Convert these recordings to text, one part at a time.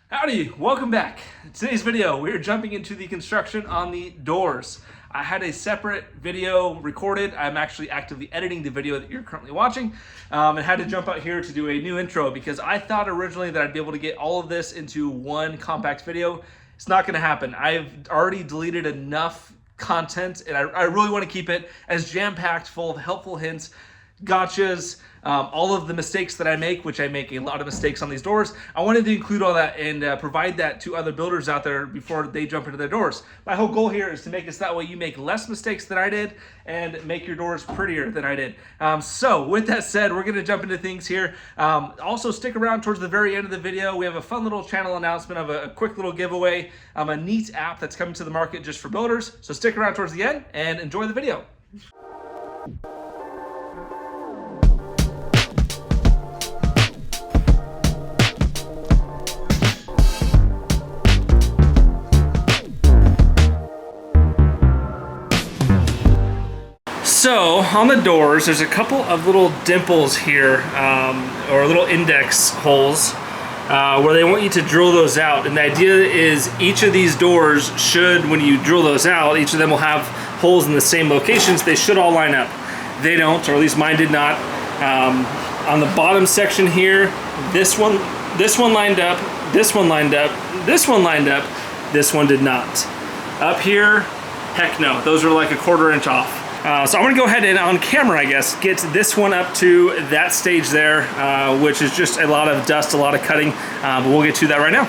Howdy, welcome back. In today's video, we're jumping into the construction on the doors. I had a separate video recorded. I'm actually actively editing the video that you're currently watching and had to jump out here to do a new intro because I thought originally that I'd be able to get all of this into one compact video. It's not gonna happen. I've already deleted enough content and I really wanna keep it as jam-packed full of helpful hints, gotchas, all of the mistakes that I make, which I make a lot of mistakes on these doors. I wanted to include all that and provide that to other builders out there before they jump into their doors. My whole goal here is to make this that way you make less mistakes than I did and make your doors prettier than I did. So with that said, we're gonna jump into things here. Also stick around towards the very end of the video. We have a fun little channel announcement of a quick little giveaway, a neat app that's coming to the market just for builders. So stick around towards the end and enjoy the video. So on the doors, there's a couple of little dimples here, or little index holes, where they want you to drill those out. And the idea is each of these doors should, when you drill those out, each of them will have holes in the same locations. They should all line up. They don't, or at least mine did not. On the bottom section here, this one lined up, this one lined up, this one lined up, this one did not. Up here, heck no, those are like a 1/4 inch off. So I'm gonna go ahead and on camera, I guess, get this one up to that stage there, which is just a lot of dust, a lot of cutting, but we'll get to that right now.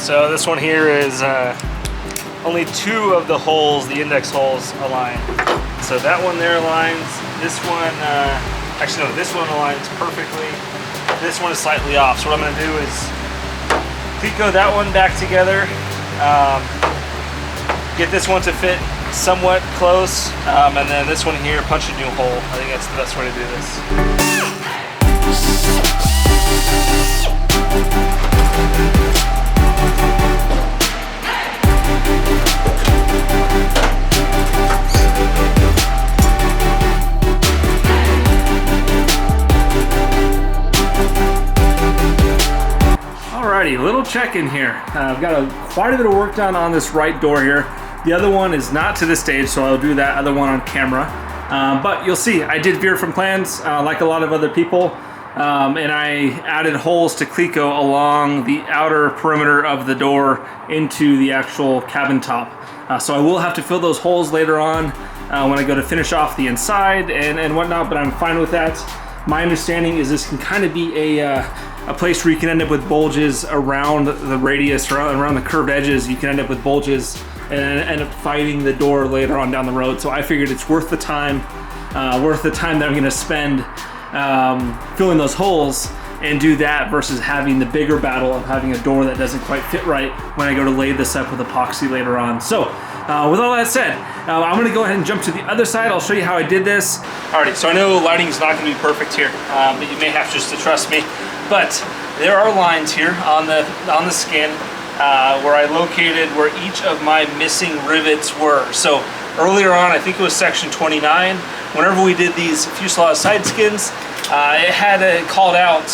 So this one here is only 2 of the holes, the index holes, align. So that one there aligns. This one, actually no, this one aligns perfectly. This one is slightly off. So what I'm going to do is Cleco that one back together, get this one to fit somewhat close, and then this one here, punch a new hole. I think that's the best way to do this. Alrighty, little check-in here. I've got quite a bit of work done on this right door here. The other one is not to this stage, so I'll do that other one on camera. But you'll see, I did veer from plans like a lot of other people, and I added holes to Cleco along the outer perimeter of the door into the actual cabin top. So I will have to fill those holes later on when I go to finish off the inside and whatnot, but I'm fine with that. My understanding is this can kind of be a place where you can end up with bulges around the radius, around the curved edges. You can end up with bulges and end up fighting the door later on down the road. So I figured it's worth the time that I'm gonna spend filling those holes and do that versus having the bigger battle of having a door that doesn't quite fit right when I go to lay this up with epoxy later on. So with all that said, I'm gonna go ahead and jump to the other side. I'll show you how I did this. Alrighty, so I know lighting is not gonna be perfect here, but you may have just to trust me. But there are lines here on the skin where I located where each of my missing rivets were. So earlier on, I think it was section 29, whenever we did these fuselage side skins, it had called out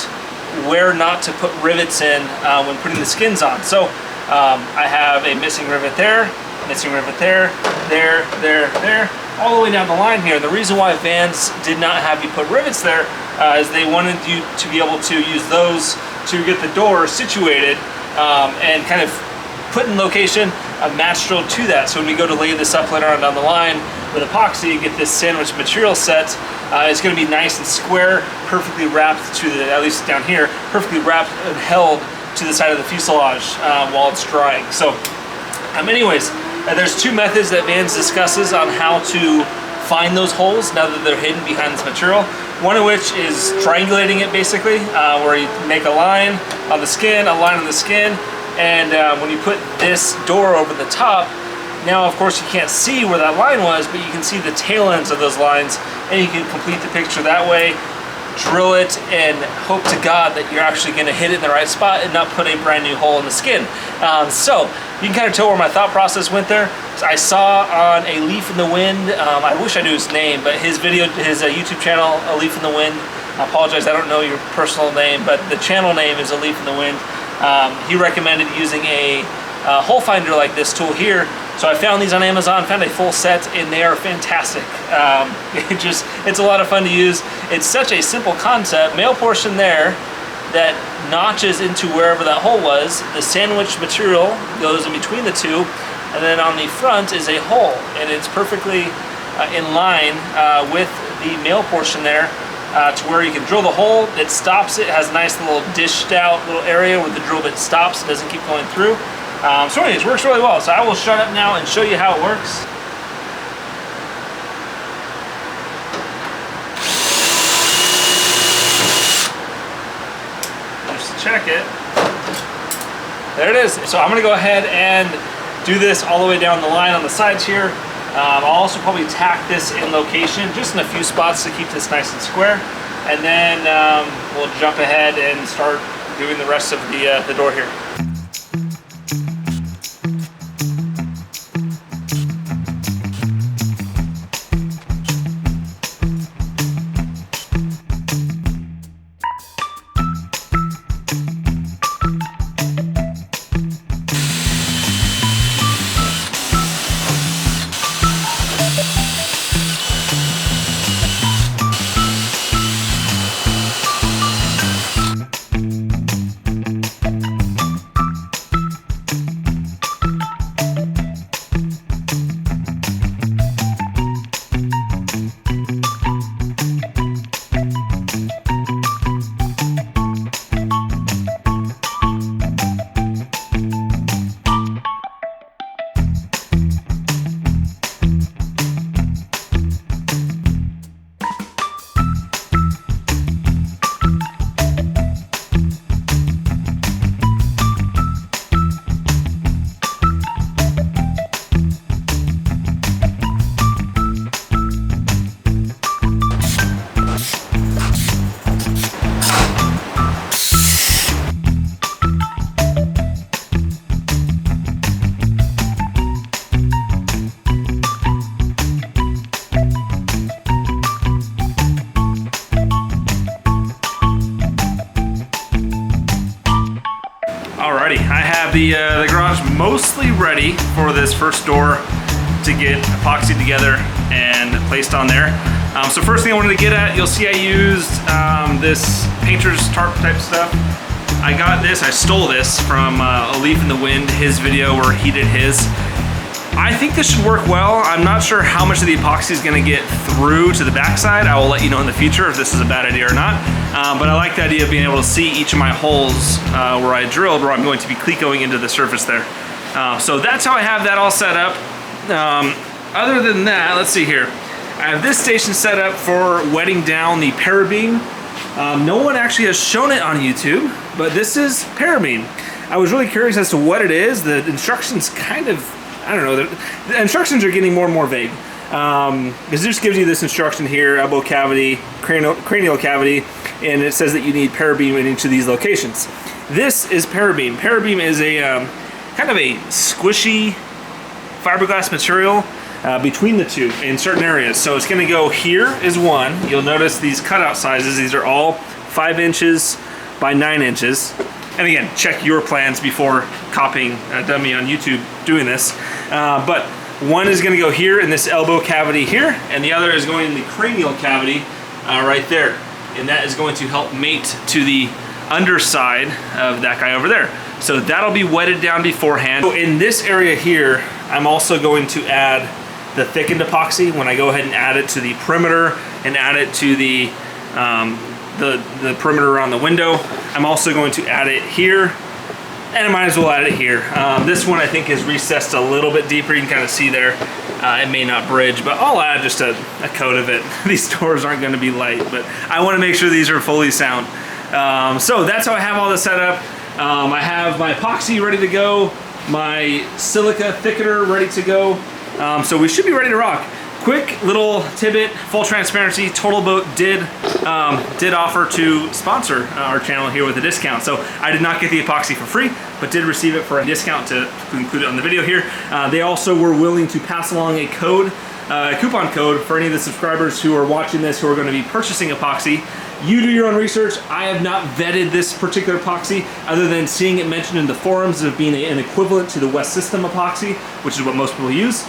where not to put rivets in when putting the skins on. So I have a missing rivet there, there, all the way down the line here. The reason why Vans did not have you put rivets there as they wanted you to be able to use those to get the door situated and kind of put in location a match drill to that. So when we go to lay this up later on down the line with epoxy and get this sandwich material set, it's going to be nice and square, perfectly wrapped to the, at least down here, perfectly wrapped and held to the side of the fuselage while it's drying. So anyways, there's two methods that Vans discusses on how to find those holes now that they're hidden behind this material. One of which is triangulating it basically, where you make a line on the skin, a line on the skin, and when you put this door over the top, now of course you can't see where that line was, but you can see the tail ends of those lines, and you can complete the picture that way, drill it, and hope to God that you're actually going to hit it in the right spot and not put a brand new hole in the skin. So you can kind of tell where my thought process went there. I saw on A Leaf in the Wind, I wish I knew his name, but his video, his YouTube channel, A Leaf in the Wind. I apologize, I don't know your personal name, but the channel name is A Leaf in the Wind. He recommended using a hole finder like this tool here. So I found these on Amazon, found a full set, and they are fantastic. It's a lot of fun to use. It's such a simple concept. Male portion there that notches into wherever that hole was. The sandwich material goes in between the two, and then on the front is a hole, and it's perfectly in line with the male portion there to where you can drill the hole. It stops it, has a nice little dished out little area where the drill bit stops, it doesn't keep going through. So anyways, works really well. So I will shut up now and show you how it works. Just to check it. There it is. So I'm gonna go ahead and do this all the way down the line on the sides here. I'll also probably tack this in location, just in a few spots to keep this nice and square. And then we'll jump ahead and start doing the rest of the door here. Alrighty, I have the garage mostly ready for this first door to get epoxied together and placed on there. So first thing I wanted to get at, you'll see I used this painter's tarp type stuff. I got this, I stole this from A Leaf in the Wind, his video where he did his. I think this should work well. I'm not sure how much of the epoxy is going to get through to the backside. I will let you know in the future if this is a bad idea or not. But I like the idea of being able to see each of my holes where I drilled, where I'm going to be clecoing into the surface there. So that's how I have that all set up. Other than that, let's see here. I have this station set up for wetting down the parabeam. No one actually has shown it on YouTube, but this is parabeam. I was really curious as to what it is. The instructions kind of, I don't know, the instructions are getting more and more vague. It just gives you this instruction here, elbow cavity, cranial cavity, and it says that you need parabeam in each of these locations. This is parabeam. Parabeam is a kind of a squishy fiberglass material between the two in certain areas. So it's going to go here is one. You'll notice these cutout sizes. These are all 5 inches by 9 inches. And again, check your plans before copying a dummy on YouTube doing this. But one is going to go here in this elbow cavity here, and the other is going in the cranial cavity right there. and that is going to help mate to the underside of that guy over there. So that'll be wetted down beforehand. So in this area here, I'm also going to add the thickened epoxy when I go ahead and add it to the perimeter and add it to the perimeter around the window. I'm also going to add it here, and I might as well add it here. This one I think is recessed a little bit deeper. You can kind of see there. It may not bridge, but I'll add just a coat of it. These doors aren't going to be light, but I want to make sure these are fully sound. So that's how I have all this set up. I have my epoxy ready to go, my silica thickener ready to go. So we should be ready to rock. Quick little tidbit, full transparency, Total Boat did offer to sponsor our channel here with a discount. So I did not get the epoxy for free, but did receive it for a discount to include it on the video here. They also were willing to pass along a code, a coupon code for any of the subscribers who are watching this who are going to be purchasing epoxy. You do your own research. I have not vetted this particular epoxy other than seeing it mentioned in the forums of being an equivalent to the West System epoxy, which is what most people use.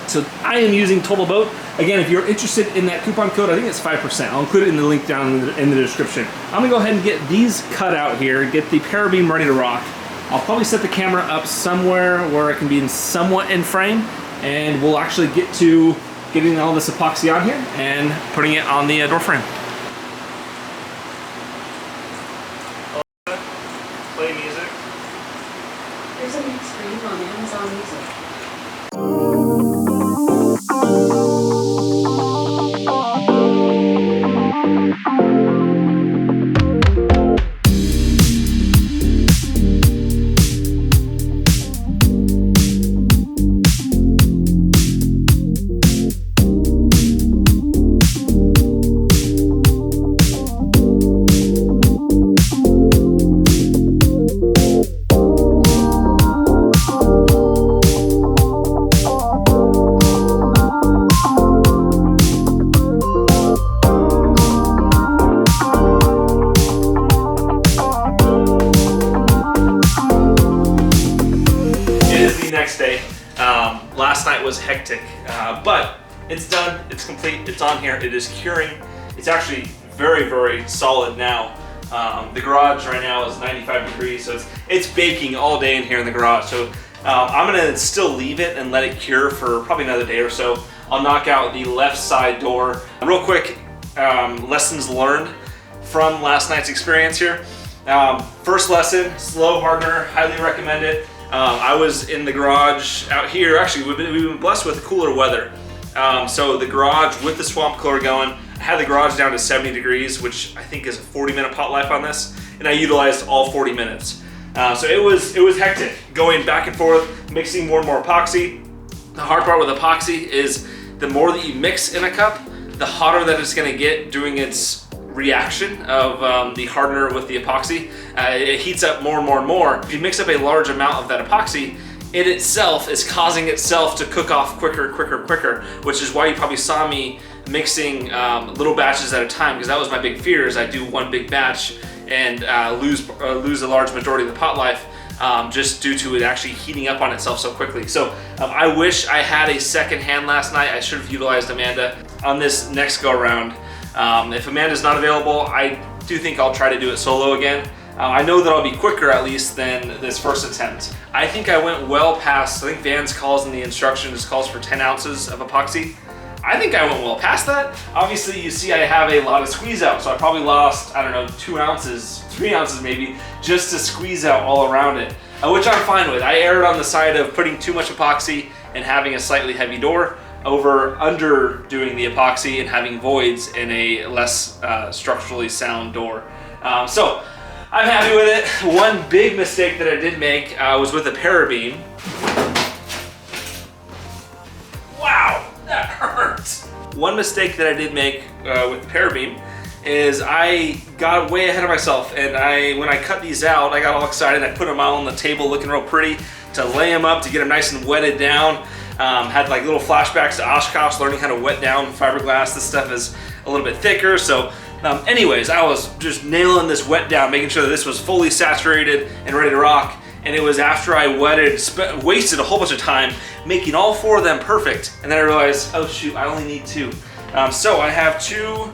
So I am using Total Boat. Again, if you're interested in that coupon code, I think it's 5%. I'll include it in the link down in the description. I'm gonna go ahead and get these cut out here, get the parabeam ready to rock. I'll probably set the camera up somewhere where it can be somewhat in frame, and we'll actually get to getting all this epoxy on here and putting it on the door frame. Play music. There's a mix for you on Amazon Music. Next day. Last night was hectic, but it's done, it's complete, it's on here, it is curing. It's actually very, very solid now. The garage right now is 95 degrees, so it's baking all day in here in the garage. So I'm gonna still leave it and let it cure for probably another day or so. I'll knock out the left side door. Real quick, lessons learned from last night's experience here. First lesson, slow hardener, highly recommend it. I was in the garage out here. Actually, we've been blessed with cooler weather. So the garage with the swamp cooler going, I had the garage down to 70 degrees, which I think is a 40-minute pot life on this, and I utilized all 40 minutes. So it was hectic, going back and forth, mixing more and more epoxy. The hard part with epoxy is the more that you mix in a cup, the hotter that it's gonna get doing its reaction of the hardener with the epoxy. It heats up more and more and more. If you mix up a large amount of that epoxy, it itself is causing itself to cook off quicker, which is why you probably saw me mixing little batches at a time, because that was my big fear, is I do one big batch and lose a large majority of the pot life just due to it actually heating up on itself so quickly. So I wish I had a second hand last night. I should have utilized Amanda on this next go around. If Amanda's not available, I do think I'll try to do it solo again. I know that I'll be quicker at least than this first attempt. I think I went well past, I think Van's calls in the instructions calls for 10 ounces of epoxy. I think I went well past that. Obviously you see I have a lot of squeeze out, so I probably lost, I don't know, 2 ounces, 3 ounces maybe, just to squeeze out all around it, which I'm fine with. I erred on the side of putting too much epoxy and having a slightly heavy door over underdoing the epoxy and having voids in a less structurally sound door. So I'm happy with it. One big mistake that I did make was with the parabeam. Wow, that hurts. One mistake that I did make with the parabeam is I got way ahead of myself, and when I cut these out, I got all excited. I put them out on the table looking real pretty to lay them up to get them nice and wetted down. Had like little flashbacks to Oshkosh, learning how to wet down fiberglass. This stuff is a little bit thicker, so anyways, I was just nailing this wet down, making sure that this was fully saturated and ready to rock. And it was after I wasted a whole bunch of time making all 4 of them perfect, and then I realized, oh shoot, I only need 2. So I have 2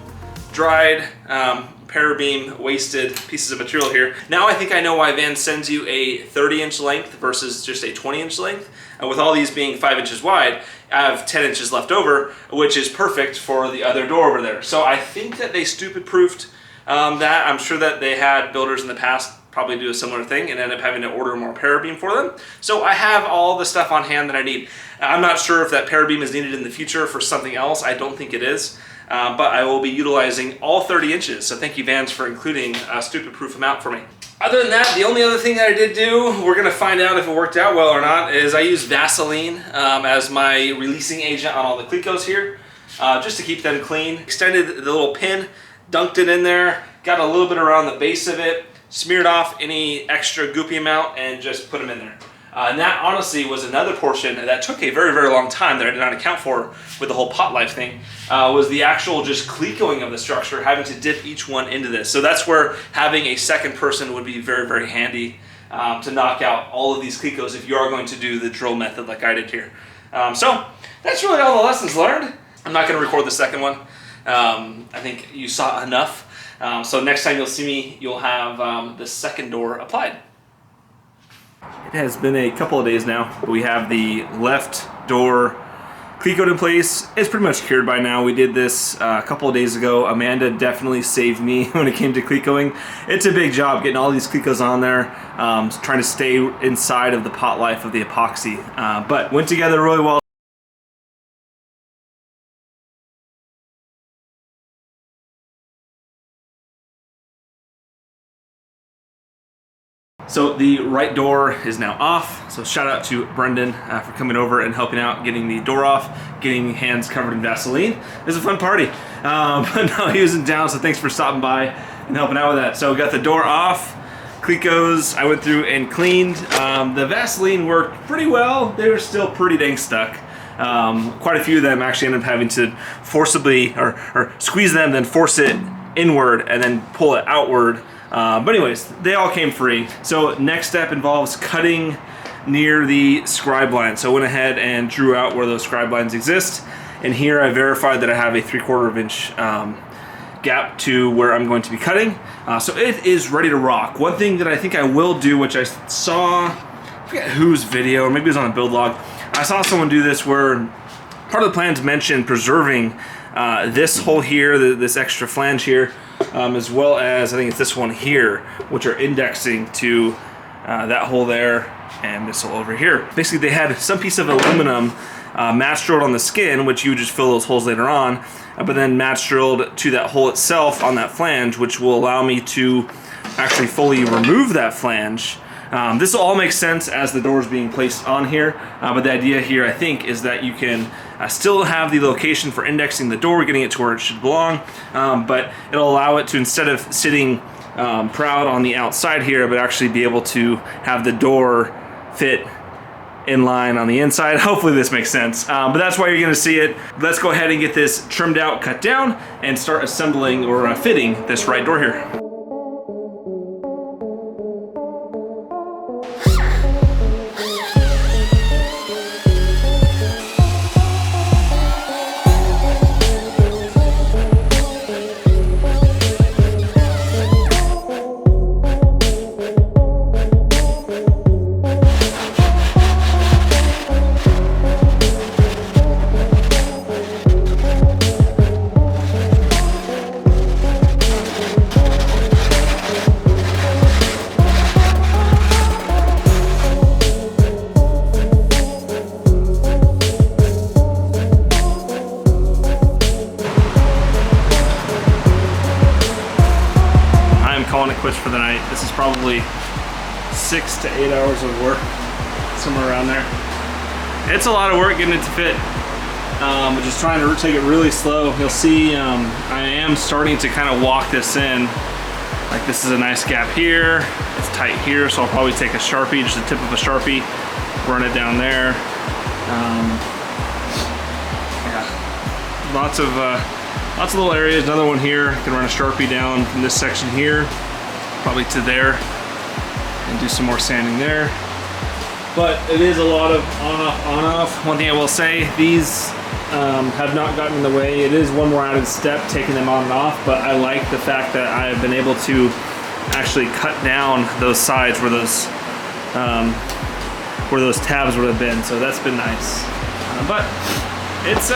dried parabeam wasted pieces of material here. Now I think I know why Van sends you a 30-inch length versus just a 20-inch length. And with all these being 5 inches wide, I have 10 inches left over, which is perfect for the other door over there. So I think that they stupid-proofed that. I'm sure that they had builders in the past probably do a similar thing and end up having to order more parabeam for them. So I have all the stuff on hand that I need. I'm not sure if that parabeam is needed in the future for something else. I don't think it is. But I will be utilizing all 30 inches. So thank you, Vans, for including a stupid-proof amount for me. Other than that, the only other thing that I did do, we're gonna find out if it worked out well or not, is I used Vaseline as my releasing agent on all the Clecos here, just to keep them clean. Extended the little pin, dunked it in there, got a little bit around the base of it, smeared off any extra goopy amount, and just put them in there. And that honestly was another portion that took a very, very long time that I did not account for with the whole pot life thing, was the actual just clecoing of the structure, having to dip each one into this. So that's where having a second person would be very, very handy to knock out all of these clecos if you are going to do the drill method like I did here. So that's really all the lessons learned. I'm not going to record the second one. I think you saw enough. So next time you'll see me, you'll have the second door applied. It has been a couple of days now. We have the left door clecoed in place. It's pretty much cured by now. We did this a couple of days ago. Amanda definitely saved me when it came to clecoing. It's a big job getting all these clecos on there, trying to stay inside of the pot life of the epoxy. But went together really well. So the right door is now off. So shout out to Brendan for coming over and helping out, getting the door off, getting hands covered in Vaseline. It was a fun party. But no, he was in town, so thanks for stopping by and helping out with that. So we got the door off, Clecos, I went through and cleaned. The Vaseline worked pretty well. They were still pretty dang stuck. Quite a few of them actually ended up having to forcibly, or squeeze them, then force it inward and then pull it outward. But anyways, they all came free. So next step involves cutting near the scribe line. So I went ahead and drew out where those scribe lines exist. And here I verified that I have a 3/4 inch gap to where I'm going to be cutting. So it is ready to rock. One thing that I think I will do, which I saw, I forget whose video, or maybe it was on a build log. I saw someone do this where part of the plans mentioned preserving this hole here, this extra flange here, as well as I think it's this one here, which are indexing to that hole there and this hole over here. Basically, they had some piece of aluminum match drilled on the skin, which you would just fill those holes later on, but then match drilled to that hole itself on that flange, which will allow me to actually fully remove that flange. This will all make sense as the door is being placed on here, but the idea here, I think, is that you can still have the location for indexing the door, getting it to where it should belong, but it'll allow it to, instead of sitting proud on the outside here, but actually be able to have the door fit in line on the inside. Hopefully this makes sense, but that's why you're going to see it. Let's go ahead and get this trimmed out, cut down, and start assembling or fitting this right door here. Calling it quits for the night. This is probably 6 to 8 hours of work, somewhere around there. It's a lot of work getting it to fit. But just trying to take it really slow. You'll see I am starting to kind of walk this in. Like, this is a nice gap here. It's tight here, so I'll probably take a Sharpie, just the tip of a Sharpie, run it down there. Yeah, lots of little areas. Another one here. I can run a Sharpie down from this section here, probably to there, and do some more sanding there. but it is a lot of on off. One thing I will say, these have not gotten in the way. It is one more added step taking them on and off, but I like the fact that I've been able to actually cut down those sides where those tabs would have been, so that's been nice. But it's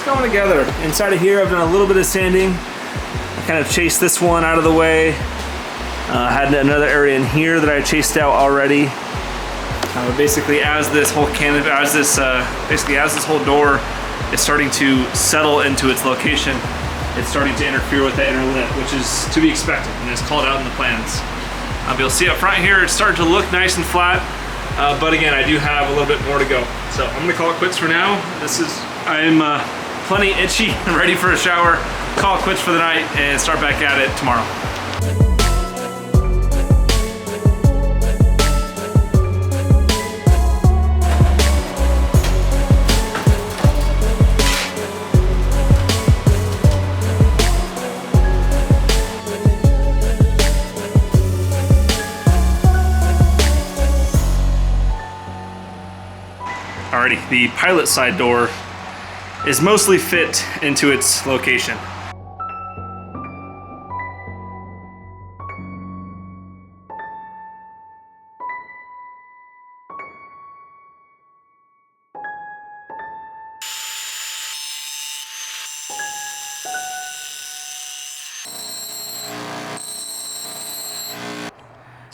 going together. Inside of here, I've done a little bit of sanding. I kind of chased this one out of the way. Had another area in here that I chased out already. Basically, as this whole canopy, as this whole door is starting to settle into its location, it's starting to interfere with the inner lip, which is to be expected and is called out in the plans. You'll see up front here, it's starting to look nice and flat, but again, I do have a little bit more to go. So I'm gonna call it quits for now. I'm plenty itchy and ready for a shower. Call it quits for the night and start back at it tomorrow. Alrighty, the pilot side door is mostly fit into its location.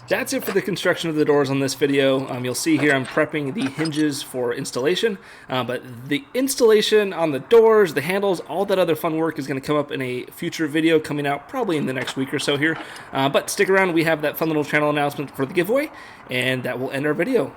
That's it for the construction of the doors on this video. You'll see here I'm prepping the hinges for installation, but the installation on the doors, the handles, all that other fun work is going to come up in a future video coming out probably in the next week or so here. But stick around, we have that fun little channel announcement for the giveaway, and that will end our video.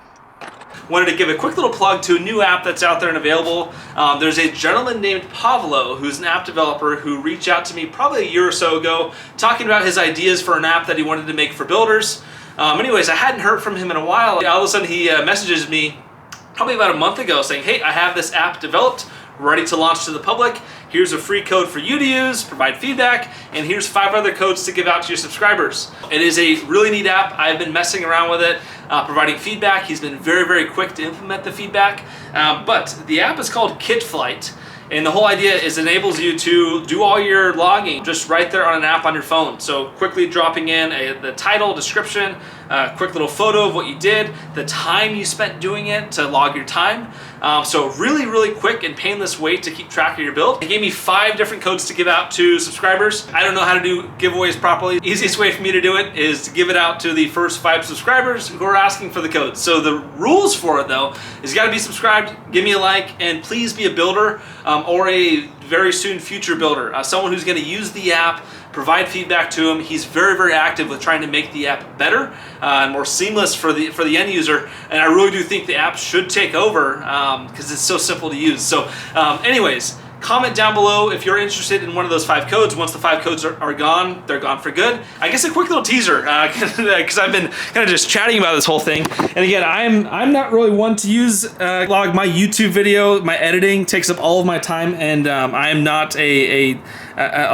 Wanted to give a quick little plug to a new app that's out there and available. There's a gentleman named Pavlo who's an app developer who reached out to me probably a year or so ago talking about his ideas for an app that he wanted to make for builders. Anyways, I hadn't heard from him in a while. All of a sudden he messages me probably about a month ago saying, hey, I have this app developed, ready to launch to the public. Here's a free code for you to use, provide feedback, and here's 5 other codes to give out to your subscribers. It is a really neat app. I've been messing around with it, providing feedback. He's been very, very quick to implement the feedback. But the app is called Kitflight. And the whole idea is it enables you to do all your logging just right there on an app on your phone. So quickly dropping in the title, description, a quick little photo of what you did, the time you spent doing it to log your time. So really, really quick and painless way to keep track of your build. It gave me 5 different codes to give out to subscribers. I don't know how to do giveaways properly. The easiest way for me to do it is to give it out to the first 5 subscribers who are asking for the codes. So the rules for it though is you gotta be subscribed, give me a like, and please be a builder or a very soon future builder. Someone who's gonna use the app, provide feedback to him. He's very, very active with trying to make the app better and more seamless for the end user. And I really do think the app should take over because it's so simple to use. So anyways, comment down below if you're interested in one of those 5 codes. Once the 5 codes are gone, they're gone for good. I guess a quick little teaser, because I've been kind of just chatting about this whole thing. And again, I'm not really one to use log. My YouTube video, my editing takes up all of my time, and I am not a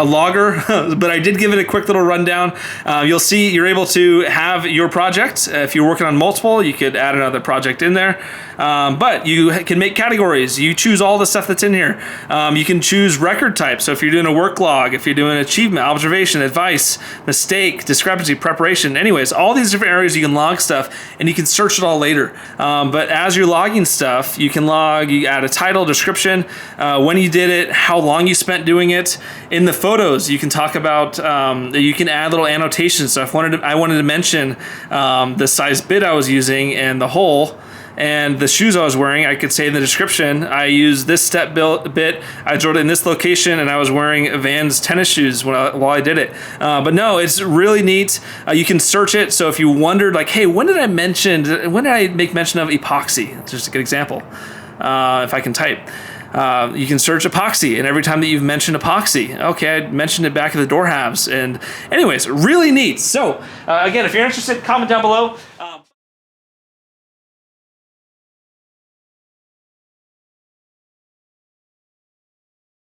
logger, but I did give it a quick little rundown. You'll see you're able to have your project. If you're working on multiple, you could add another project in there. But you can make categories. You choose all the stuff that's in here. You can choose record type. So if you're doing a work log, if you're doing achievement, observation, advice, mistake, discrepancy, preparation, anyways, all these different areas you can log stuff and you can search it all later. But as you're logging stuff, you can log, you add a title, description, when you did it, how long you spent doing it. In the photos, you can talk about, you can add little annotations. So if I wanted to mention the size bit I was using and the hole, and the shoes I was wearing, I could say in the description, I used this step bit, I drilled it in this location, and I was wearing Vans tennis shoes while I did it. But no, it's really neat. You can search it. So if you wondered, like, hey, when did I make mention of epoxy? It's just a good example. If I can type. You can search epoxy, and every time that you've mentioned epoxy, okay, I mentioned it back at the door halves. And anyways, really neat. So again, if you're interested, comment down below.